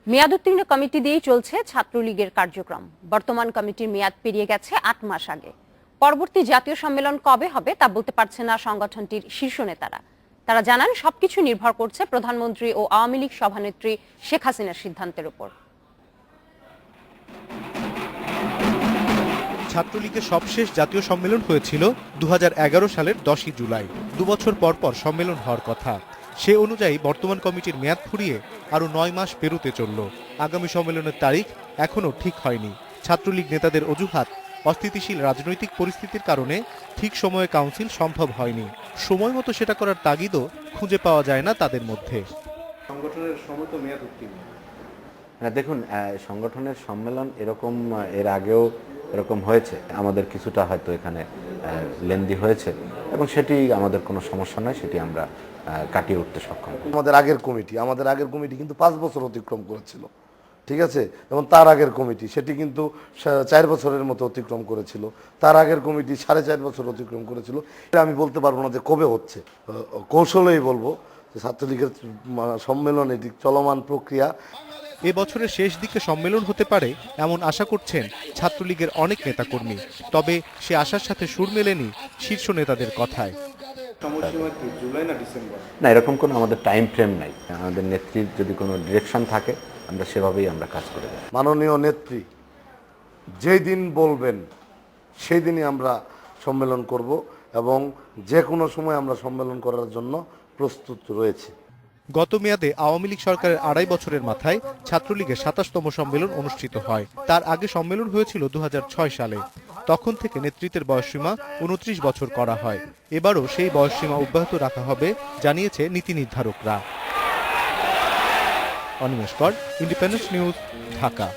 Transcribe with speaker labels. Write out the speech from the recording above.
Speaker 1: মেয়াদোত্তীর্ণ committee দিয়েই চলছে ছাত্রলীগের কার্যক্রম। বর্তমান কমিটির মেয়াদ পেরিয়ে গেছে ৮ মাস আগে। পরবর্তী জাতীয় সম্মেলন কবে হবে তা বলতে পারছে না সংগঠনটির শীর্ষ নেতারা। তারা জানান, সবকিছু নির্ভর করছে প্রধানমন্ত্রী ও আওয়ামী লীগ সভানেত্রী শেখ হাসিনার সিদ্ধান্তের উপর।
Speaker 2: ছাত্রলীগের সবশেষ জাতীয় সম্মেলন হয়েছিল ২০১১ সালের ১০ই জুলাই। ২ বছর পর পর সম্মেলন হওয়ার কথা। সে অনুযায়ী বর্তমান কমিটির মেয়াদ ফুরিয়ে আরও ৯ মাস পেরোতে চলল। আগামী সম্মেলনের তারিখ এখনও ঠিক হয়নি। ছাত্রলীগ নেতাদের অজুহাত, অস্থিতিশীল রাজনৈতিক পরিস্থিতির কারণে ঠিক সময়ে কাউন্সিল সম্ভব হয়নি। সময় মতো সেটা করার তাগিদও খুঁজে পাওয়া যায় না তাদের মধ্যে।
Speaker 3: সংগঠনের সমত মেয়াদ উত্তীর্ণ।
Speaker 4: দেখুন, সংগঠনের সম্মেলন এরকম এর আগেও এরকম হয়েছে। আমাদের কিছুটা হয়তো এখানে লেন্দি হয়েছে এবং সেটি আমাদের কোনো সমস্যা নয়, সেটি আমরা কাটিয়ে উঠতে সক্ষম।
Speaker 5: আমাদের আগের কমিটি কিন্তু 5 বছর অতিক্রম করেছিল, ঠিক আছে, এবং তার আগের কমিটি সেটি কিন্তু 4 বছরের মতো অতিক্রম করেছিল। তার আগের কমিটি 4.5 বছর অতিক্রম করেছিল। আমি বলতে পারবো না যে কবে হচ্ছে, কৌশলেই বলবো যে ছাত্রলীগের সম্মেলন এটি চলমান প্রক্রিয়া।
Speaker 2: এ বছরের শেষ দিকে সম্মেলন হতে পারে এমন আশা করছেন ছাত্রলীগের অনেক নেতাকর্মী। তবে সে আশার সাথে সুর মেলেনি শীর্ষ নেতাদের কথায়।
Speaker 3: সময়সীমা কি জুলাই না ডিসেম্বর?
Speaker 4: না, এরকম কোনো আমাদের টাইম ফ্রেম নাই। আমাদের নেত্রীর যদি কোনো ডিরেকশন থাকে আমরা সেভাবেই আমরা কাজ করে যাই।
Speaker 5: মাননীয় নেত্রী যেই দিন বলবেন সেই দিনই আমরা সম্মেলন করব এবং যে কোনো সময় আমরা সম্মেলন করার জন্য প্রস্তুত রয়েছি।
Speaker 2: গত মেয়াদে আওয়ামী লীগ সরকারের 2.5 বছরের মাথায় ছাত্রলীগের 27তম সম্মেলন অনুষ্ঠিত হয়। তার আগে সম্মেলন হয়েছিল 2006 সালে। তখন থেকে নেতৃত্বের বয়সসীমা 29 বছর করা হয়। এবারও সেই বয়সসীমা অব্যাহত রাখা হবে জানিয়েছে নীতি নির্ধারকরা। অনিমেষ কর, ইন্ডিপেন্ডেন্স নিউজ, ঢাকা।